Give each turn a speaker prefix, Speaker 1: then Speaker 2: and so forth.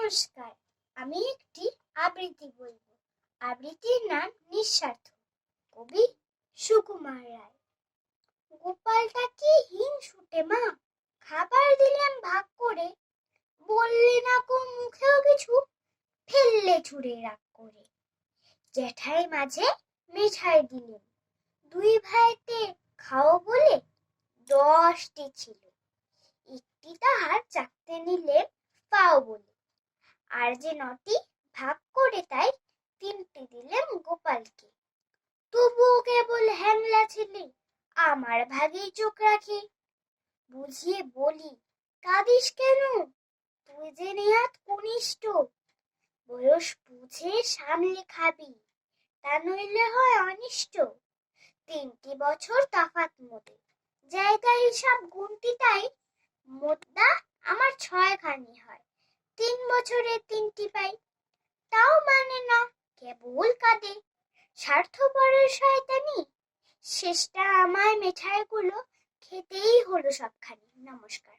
Speaker 1: নমস্কার, আমি একটি আবৃত্তি বলবো। আবৃত্তির নাম নিঃস্বার্থ। কবি সুকুমার রায়। গোপালটা কি হিংসুটে মা, খাবার দিলাম ভাগ করে, বললে না কো মুখেও কিছু, ফেললে ছুঁড়ে রাগ করে। জ্যাঠাই মাঝে মিঠাই দিলেন, দুই ভাইতে খাও বলে 10টি ছিল, একটি তাহার চাকতে নিলেন পাও বলে। আর যে 9টি ভাগ করে তাই 3টি দিলেন গোপালকে। তবুও কেবল হ্যাংলা ছেলে, আমার ভাগেই চোখ রাখি। বুঝিয়ে বলি, কাঁদিস কেন, তুই যে নেহাত কনিষ্ঠ, বয়স বুঝে সামলে খাবি, তা নইলে হয় অনিষ্ট। 3টি বছর তফাৎ মোদের, জায়গা হিসাব গুনতি তাই, মোদ্দা আমার 6খানি হয়, 3 বছরে 3টি পাই। তাও মানে না, কেবল কাঁদে, স্বার্থপরের শয়তানি। শেষটা আমায় মিঠাইগুলো খেতেই হলো সবখানি। নমস্কার।